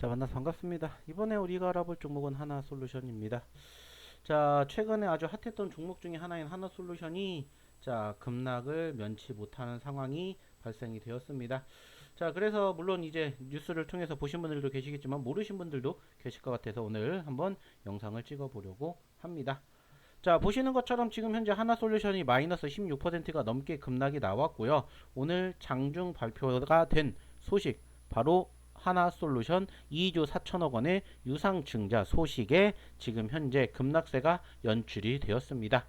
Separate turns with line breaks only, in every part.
자, 만나서 반갑습니다. 이번에 우리가 알아볼 종목은 하나솔루션입니다. 자, 최근에 아주 핫했던 종목 중에 하나인 하나솔루션이 자, 급락을 면치 못하는 상황이 발생이 되었습니다. 자, 그래서 물론 이제 뉴스를 통해서 보신 분들도 계시겠지만 모르신 분들도 계실 것 같아서 오늘 한번 영상을 찍어 보려고 합니다. 자, 보시는 것처럼 지금 현재 하나솔루션이 마이너스 16%가 넘게 급락이 나왔고요. 오늘 장중 발표가 된 소식, 바로 하나솔루션 2조 4천억 원의 유상증자 소식에 지금 현재 급락세가 연출이 되었습니다.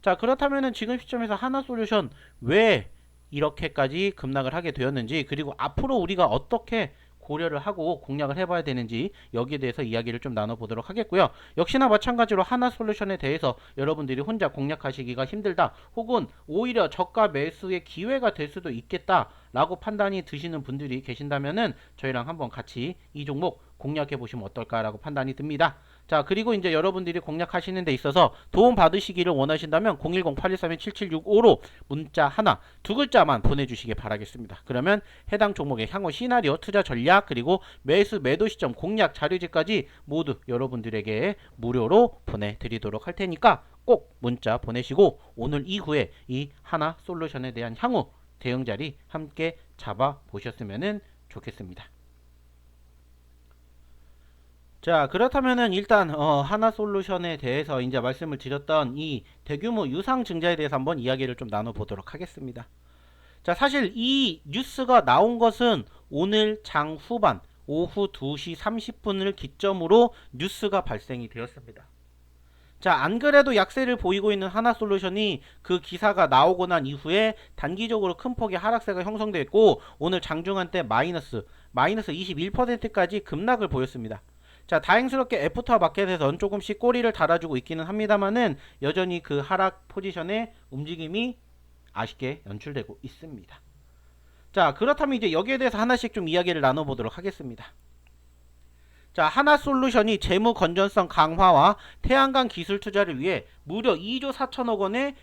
자, 그렇다면은 지금 시점에서 하나솔루션 왜 이렇게까지 급락을 하게 되었는지, 그리고 앞으로 우리가 어떻게 고려를 하고 공략을 해봐야 되는지 여기에 대해서 이야기를 좀 나눠보도록 하겠고요. 역시나 마찬가지로 하나솔루션에 대해서 여러분들이 혼자 공략하시기가 힘들다, 혹은 오히려 저가 매수의 기회가 될 수도 있겠다 라고 판단이 드시는 분들이 계신다면은 저희랑 한번 같이 이 종목 공략해 보시면 어떨까라고 판단이 듭니다. 자, 그리고 이제 여러분들이 공략하시는 데 있어서 도움 받으시기를 원하신다면 010-8131-7765로 문자 하나, 두 글자만 보내주시기 바라겠습니다. 그러면 해당 종목의 향후 시나리오, 투자 전략, 그리고 매수 매도 시점, 공략 자료지까지 모두 여러분들에게 무료로 보내드리도록 할 테니까 꼭 문자 보내시고 오늘 이후에 이 하나솔루션에 대한 향후 대응 자리 함께 잡아 보셨으면 좋겠습니다. 자, 그렇다면은 일단 하나솔루션에 대해서 이제 말씀을 드렸던 이 대규모 유상증자에 대해서 한번 이야기를 좀 나눠보도록 하겠습니다. 자, 사실 이 뉴스가 나온 것은 오늘 장 후반 오후 2시 30분을 기점으로 뉴스가 발생이 되었습니다. 자, 안 그래도 약세를 보이고 있는 하나솔루션이 그 기사가 나오고 난 이후에 단기적으로 큰 폭의 하락세가 형성됐고 오늘 장중한 때 마이너스 21%까지 급락을 보였습니다. 자, 다행스럽게 애프터마켓에선 조금씩 꼬리를 달아주고 있기는 합니다만은 여전히 그 하락 포지션의 움직임이 아쉽게 연출되고 있습니다. 자, 그렇다면 이제 여기에 대해서 하나씩 좀 이야기를 나눠보도록 하겠습니다. 자, 하나솔루션이 재무 건전성 강화와 태양광 기술 투자를 위해 무려 2조 4천억 원의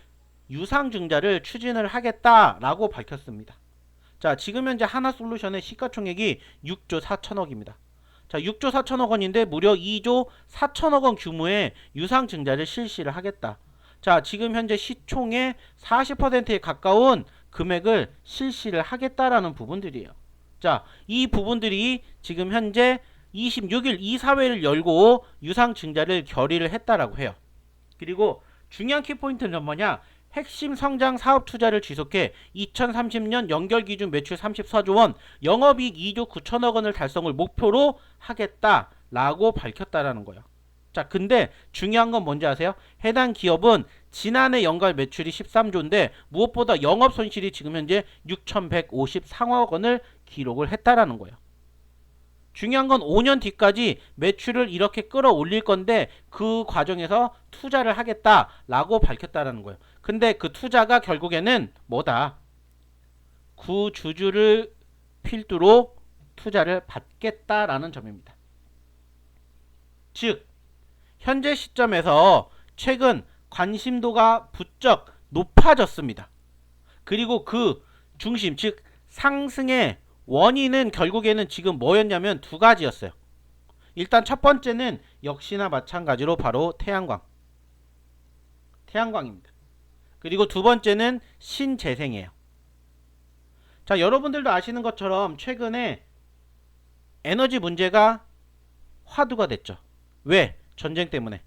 유상증자를 추진을 하겠다라고 밝혔습니다. 자, 지금 현재 하나솔루션의 시가총액이 6조 4천억입니다. 자, 6조 4천억 원인데 무려 2조 4천억 원 규모의 유상증자를 실시를 하겠다. 자, 지금 현재 시총의 40%에 가까운 금액을 실시를 하겠다라는 부분들이에요. 자, 이 부분들이 지금 현재 26일 이사회를 열고 유상증자를 결의를 했다라고 해요. 그리고 중요한 키포인트는 뭐냐? 핵심 성장 사업 투자를 지속해 2030년 연결 기준 매출 34조 원, 영업이익 2조 9천억 원을 달성을 목표로 하겠다라고 밝혔다라는 거예요. 자, 근데 중요한 건 뭔지 아세요? 해당 기업은 지난해 연간 매출이 13조인데 무엇보다 영업 손실이 지금 현재 6,153억 원을 기록을 했다라는 거예요. 중요한 건 5년 뒤까지 매출을 이렇게 끌어올릴 건데 그 과정에서 투자를 하겠다라고 밝혔다라는 거예요. 근데 그 투자가 결국에는 뭐다? 구주주를 필두로 투자를 받겠다라는 점입니다. 즉, 현재 시점에서 최근 관심도가 부쩍 높아졌습니다. 그리고 그 중심, 즉 상승의 원인은 결국에는 지금 뭐였냐면 두 가지였어요. 일단 첫 번째는 역시나 마찬가지로 바로 태양광입니다. 그리고 두 번째는 신재생이에요. 자, 여러분들도 아시는 것처럼 최근에 에너지 문제가 화두가 됐죠. 왜? 전쟁 때문에.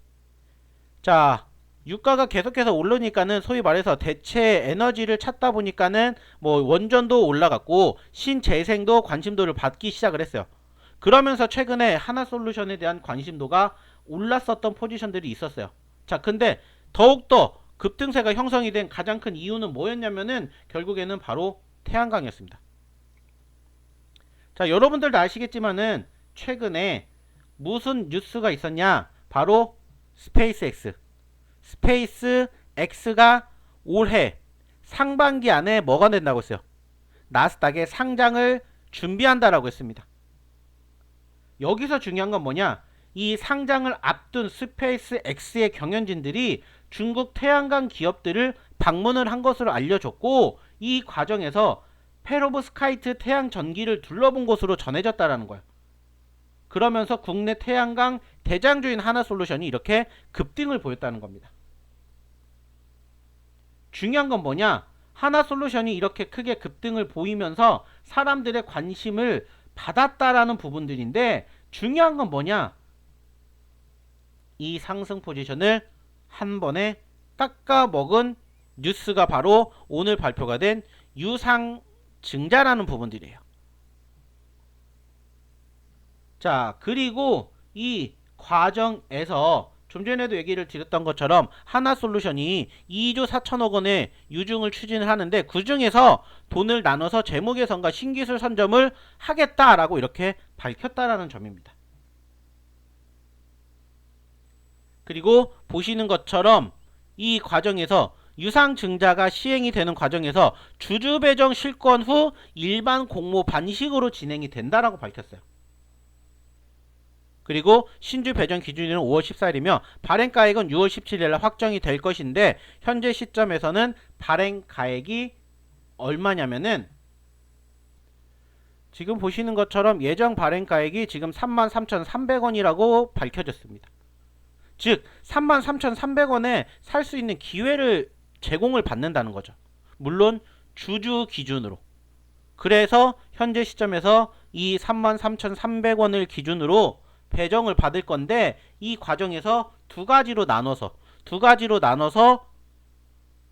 자, 유가가 계속해서 오르니까는 소위 말해서 대체 에너지를 찾다 보니까는 뭐 원전도 올라갔고 신재생도 관심도를 받기 시작을 했어요. 그러면서 최근에 하나솔루션에 대한 관심도가 올랐었던 포지션들이 있었어요. 자, 근데 더욱더 급등세가 형성이 된 가장 큰 이유는 뭐였냐면은 결국에는 바로 태양광이었습니다. 자, 여러분들도 아시겠지만은 최근에 무슨 뉴스가 있었냐? 바로 스페이스X가 올해 상반기 안에 뭐가 된다고 했어요? 나스닥에 상장을 준비한다라고 했습니다. 여기서 중요한 건 뭐냐? 이 상장을 앞둔 스페이스X의 경영진들이 중국 태양광 기업들을 방문을 한 것으로 알려졌고 이 과정에서 페로브스카이트 태양 전기를 둘러본 것으로 전해졌다라는 거예요. 그러면서 국내 태양광 대장주인 하나솔루션이 이렇게 급등을 보였다는 겁니다. 중요한 건 뭐냐? 하나솔루션이 이렇게 크게 급등을 보이면서 사람들의 관심을 받았다라는 부분들인데, 중요한 건 뭐냐? 이 상승 포지션을 한 번에 깎아먹은 뉴스가 바로 오늘 발표가 된 유상증자라는 부분들이에요. 자, 그리고 이 과정에서 좀 전에도 얘기를 드렸던 것처럼 하나솔루션이 2조 4천억 원의 유증을 추진을 하는데, 그 중에서 돈을 나눠서 재무 개선과 신기술 선점을 하겠다라고 이렇게 밝혔다라는 점입니다. 그리고 보시는 것처럼 이 과정에서 유상증자가 시행이 되는 과정에서 주주 배정 실권 후 일반 공모 반식으로 진행이 된다라고 밝혔어요. 그리고 신주 배정 기준일은 5월 14일이며 발행가액은 6월 17일 확정이 될 것인데, 현재 시점에서는 발행가액이 얼마냐면은 지금 보시는 것처럼 예정 발행가액이 지금 33,300원이라고 밝혀졌습니다. 즉 33,300원에 살 수 있는 기회를 제공을 받는다는 거죠. 물론 주주 기준으로. 그래서 현재 시점에서 이 33,300원을 기준으로 배정을 받을 건데, 이 과정에서 두 가지로 나눠서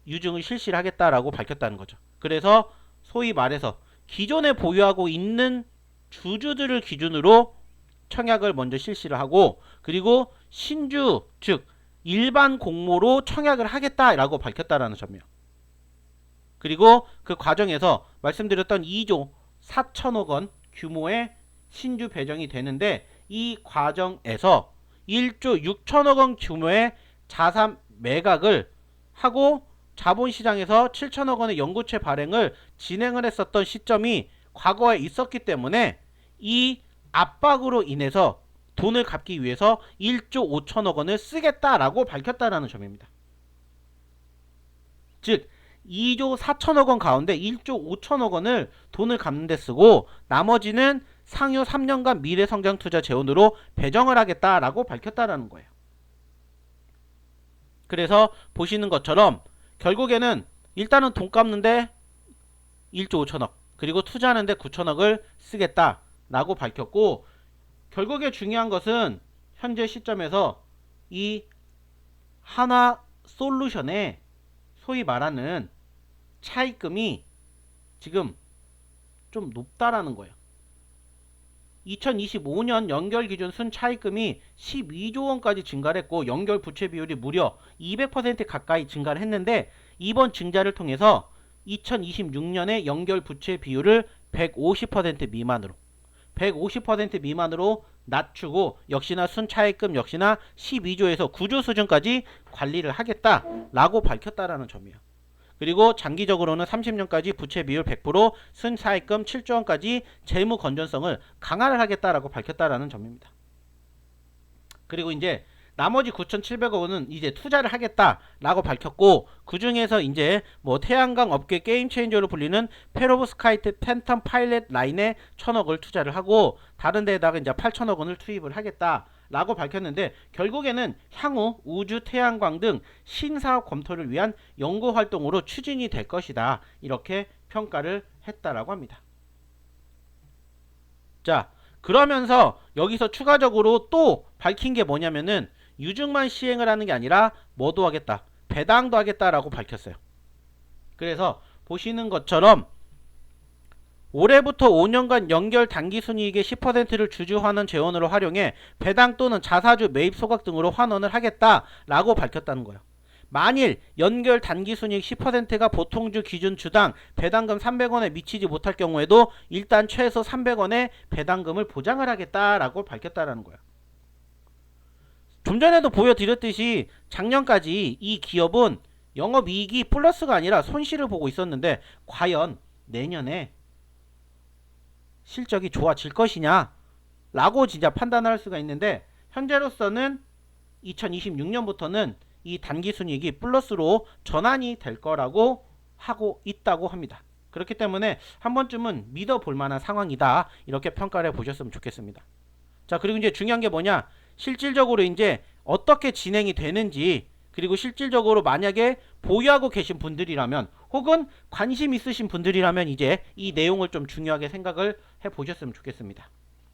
유증을 실시를 하겠다라고 밝혔다는 거죠. 그래서 소위 말해서 기존에 보유하고 있는 주주들을 기준으로 청약을 먼저 실시를 하고, 그리고 신주, 즉 일반 공모로 청약을 하겠다라고 밝혔다라는 점이에요. 그리고 그 과정에서 말씀드렸던 2조 4천억 원 규모의 신주 배정이 되는데, 이 과정에서 1조 6천억 원 규모의 자산 매각을 하고 자본시장에서 7천억 원의 연구체 발행을 진행을 했었던 시점이 과거에 있었기 때문에, 이 압박으로 인해서 돈을 갚기 위해서 1조 5천억 원을 쓰겠다라고 밝혔다라는 점입니다. 즉 2조 4천억 원 가운데 1조 5천억 원을 돈을 갚는 데 쓰고, 나머지는 상요 3년간 미래성장투자 재원으로 배정을 하겠다라고 밝혔다라는 거예요. 그래서 보시는 것처럼 결국에는 일단은 돈 갚는데 1조 5천억, 그리고 투자하는데 9천억을 쓰겠다라고 밝혔고, 결국에 중요한 것은 현재 시점에서 이 하나솔루션의 소위 말하는 차입금이 지금 좀 높다라는 거예요. 2025년 연결 기준 순차입금이 12조 원까지 증가를 했고, 연결 부채 비율이 무려 200% 가까이 증가를 했는데, 이번 증자를 통해서 2026년에 연결 부채 비율을 150% 미만으로 낮추고, 역시나 순차입금 역시나 12조에서 9조 수준까지 관리를 하겠다라고 밝혔다라는 점이에요. 그리고 장기적으로는 30년까지 부채 비율 100%, 순차입금 7조 원까지 재무 건전성을 강화를 하겠다라고 밝혔다라는 점입니다. 그리고 이제 나머지 9,700억 원은 이제 투자를 하겠다라고 밝혔고, 그 중에서 이제 뭐 태양광 업계 게임 체인저로 불리는 페로브스카이트 팬텀 파일럿 라인에 1,000억을 투자를 하고, 다른 데에다가 이제 8,000억 원을 투입을 하겠다라고 밝혔는데, 결국에는 향후 우주 태양광 등 신사업 검토를 위한 연구 활동으로 추진이 될 것이다, 이렇게 평가를 했다라고 합니다. 자, 그러면서 여기서 추가적으로 또 밝힌 게 뭐냐면은, 유증만 시행을 하는 게 아니라 뭐도 하겠다, 배당도 하겠다라고 밝혔어요. 그래서 보시는 것처럼 올해부터 5년간 연결 당기순이익의 10%를 주주 환원 재원으로 활용해 배당 또는 자사주 매입 소각 등으로 환원을 하겠다라고 밝혔다는 거예요. 만일 연결 단기순이익 10%가 보통주 기준 주당 배당금 300원에 미치지 못할 경우에도 일단 최소 300원의 배당금을 보장을 하겠다라고 밝혔다라는 거예요. 좀 전에도 보여드렸듯이 작년까지 이 기업은 영업이익이 플러스가 아니라 손실을 보고 있었는데, 과연 내년에 실적이 좋아질 것이냐 라고 진짜 판단할 수가 있는데, 현재로서는 2026년부터는 이 단기순이익이 플러스로 전환이 될 거라고 하고 있다고 합니다. 그렇기 때문에 한 번쯤은 믿어볼 만한 상황이다, 이렇게 평가를 해보셨으면 좋겠습니다. 자, 그리고 이제 중요한 게 뭐냐? 실질적으로 이제 어떻게 진행이 되는지, 그리고 실질적으로 만약에 보유하고 계신 분들이라면 혹은 관심 있으신 분들이라면 이제 이 내용을 좀 중요하게 생각을 해 보셨으면 좋겠습니다.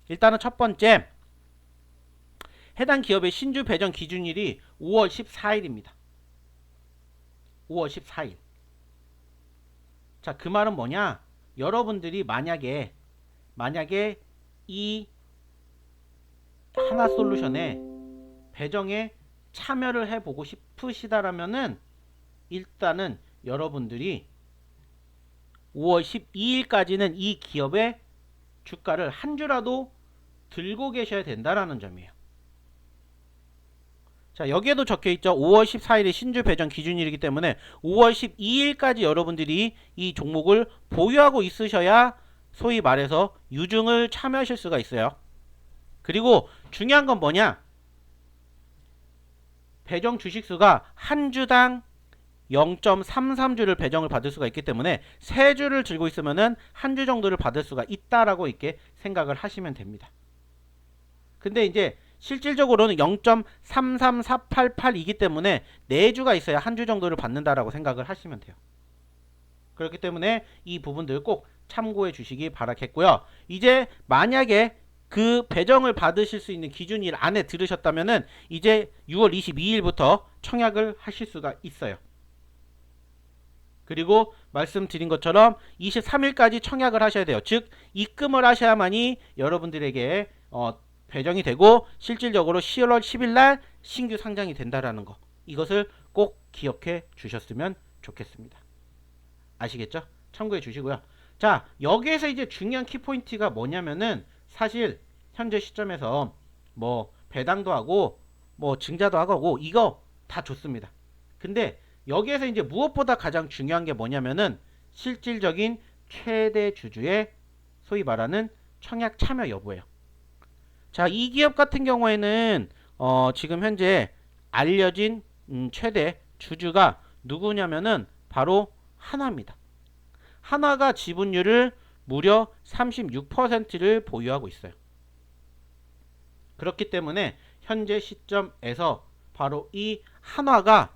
일단은 첫 번째, 해당 기업의 신주 배정 기준일이 5월 14일입니다. 5월 14일. 자, 그 말은 뭐냐? 여러분들이 만약에 이 하나솔루션의 배정에 참여를 해보고 싶으시다라면은 일단은 여러분들이 5월 12일까지는 이 기업의 주가를 한 주라도 들고 계셔야 된다라는 점이에요. 자, 여기에도 적혀있죠. 5월 14일이 신주 배정 기준일이기 때문에 5월 12일까지 여러분들이 이 종목을 보유하고 있으셔야 소위 말해서 유증을 참여하실 수가 있어요. 그리고 중요한 건 뭐냐? 배정 주식수가 한 주당 0.33주를 배정을 받을 수가 있기 때문에 3주를 들고 있으면은 한 주 정도를 받을 수가 있다라고 이렇게 생각을 하시면 됩니다. 근데 이제 실질적으로는 0.33488이기 때문에 4주가 있어야 한 주 정도를 받는다라고 생각을 하시면 돼요. 그렇기 때문에 이 부분들 꼭 참고해 주시기 바라겠고요. 이제 만약에 그 배정을 받으실 수 있는 기준일 안에 들으셨다면은 이제 6월 22일부터 청약을 하실 수가 있어요. 그리고 말씀드린 것처럼 23일까지 청약을 하셔야 돼요. 즉 입금을 하셔야만이 여러분들에게 배정이 되고 실질적으로 10월 10일 날 신규 상장이 된다라는 거. 이것을 꼭 기억해 주셨으면 좋겠습니다. 아시겠죠? 참고해 주시고요. 자, 여기에서 이제 중요한 키포인트가 뭐냐면은 사실 현재 시점에서 뭐 배당도 하고 뭐 증자도 하고 이거 다 좋습니다. 근데 여기에서 이제 무엇보다 가장 중요한 게 뭐냐면은 실질적인 최대 주주의 소위 말하는 청약 참여 여부예요. 자, 이 기업 같은 경우에는 지금 현재 알려진 최대 주주가 누구냐면은 바로 한화입니다. 한화가 지분율을 무려 36%를 보유하고 있어요. 그렇기 때문에 현재 시점에서 바로 이 한화가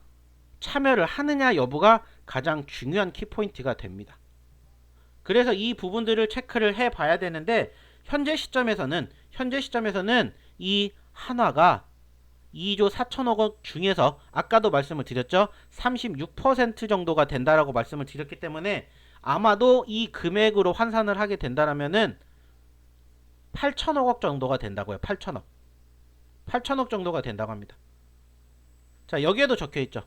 참여를 하느냐 여부가 가장 중요한 키포인트가 됩니다. 그래서 이 부분들을 체크를 해 봐야 되는데 현재 시점에서는 이 한화가 2조 4천억 원 중에서 아까도 말씀을 드렸죠. 36% 정도가 된다라고 말씀을 드렸기 때문에 아마도 이 금액으로 환산을 하게 된다라면은 8천억 원 정도가 된다고요. 8천억 정도가 된다고 합니다. 자, 여기에도 적혀 있죠.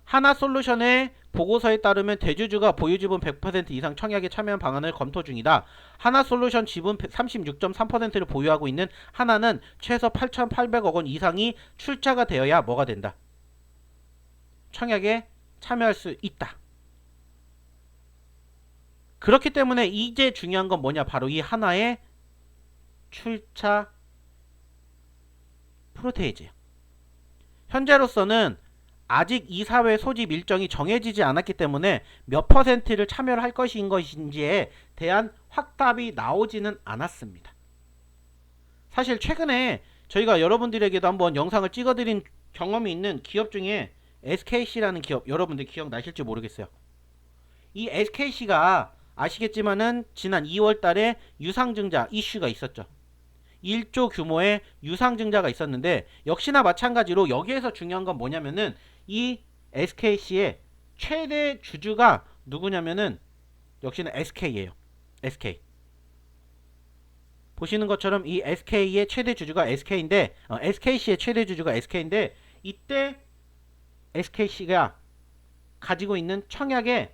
하나솔루션의 보고서에 따르면 대주주가 보유지분 100% 이상 청약에 참여한 방안을 검토 중이다. 하나솔루션 지분 36.3%를 보유하고 있는 하나는 최소 8,800억 원 이상이 출자가 되어야 뭐가 된다? 청약에 참여할 수 있다. 그렇기 때문에 이제 중요한 건 뭐냐? 바로 이 하나의 출자 프로테이지예요. 현재로서는 아직 이사회 소집 일정이 정해지지 않았기 때문에 몇 퍼센트를 참여를 할 것인지에 대한 확답이 나오지는 않았습니다. 사실 최근에 저희가 여러분들에게도 한번 영상을 찍어드린 경험이 있는 기업 중에 SKC라는 기업, 여러분들 기억나실지 모르겠어요. 이 SKC가 아시겠지만은 지난 2월 달에 유상증자 이슈가 있었죠. 1조 규모의 유상증자가 있었는데 역시나 마찬가지로 여기에서 중요한 건 뭐냐면은 이 SKC의 최대 주주가 누구냐면은 역시나 SK예요. SK. 보시는 것처럼 이 SK의 최대 주주가 SK인데 SKC의 최대 주주가 SK인데 이때 SKC가 가지고 있는 청약의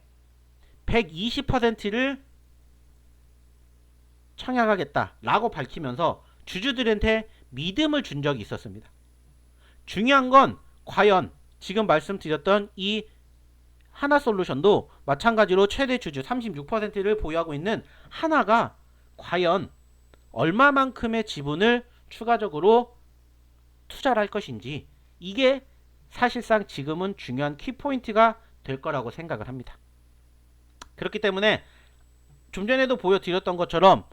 120%를 청약하겠다라고 밝히면서 주주들한테 믿음을 준 적이 있었습니다. 중요한 건 과연 지금 말씀드렸던 이 하나솔루션도 마찬가지로 최대 주주 36%를 보유하고 있는 하나가 과연 얼마만큼의 지분을 추가적으로 투자를 할 것인지 이게 사실상 지금은 중요한 키포인트가 될 거라고 생각을 합니다. 그렇기 때문에 좀 전에도 보여드렸던 것처럼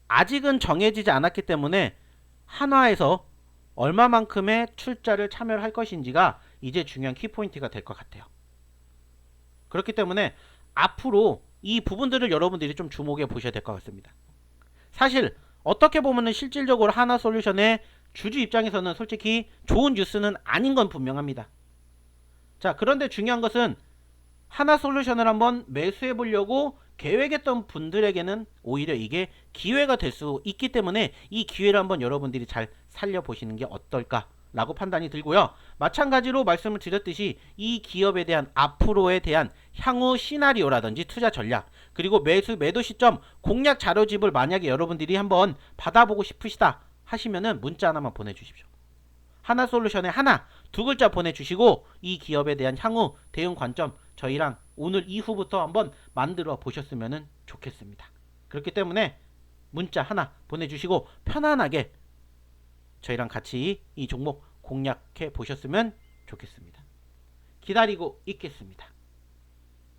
아직은 정해지지 않았기 때문에 한화에서 얼마만큼의 출자를 참여를 할 것인지가 이제 중요한 키포인트가 될 것 같아요. 그렇기 때문에 앞으로 이 부분들을 여러분들이 좀 주목해 보셔야 될 것 같습니다. 사실 어떻게 보면은 실질적으로 하나솔루션의 주주 입장에서는 솔직히 좋은 뉴스는 아닌 건 분명합니다. 자, 그런데 중요한 것은 하나솔루션을 한번 매수해 보려고 계획했던 분들에게는 오히려 이게 기회가 될 수 있기 때문에 이 기회를 한번 여러분들이 잘 살려보시는 게 어떨까 라고 판단이 들고요. 마찬가지로 말씀을 드렸듯이 이 기업에 대한 앞으로에 대한 향후 시나리오라든지 투자 전략, 그리고 매도 시점 공략 자료집을 만약에 여러분들이 한번 받아보고 싶으시다 하시면은 문자 하나만 보내주십시오. 하나솔루션에 하나, 두 글자 보내주시고 이 기업에 대한 향후 대응 관점 저희랑 오늘 이후부터 한번 만들어 보셨으면 좋겠습니다. 그렇기 때문에 문자 하나 보내주시고 편안하게 저희랑 같이 이 종목 공략해 보셨으면 좋겠습니다. 기다리고 있겠습니다.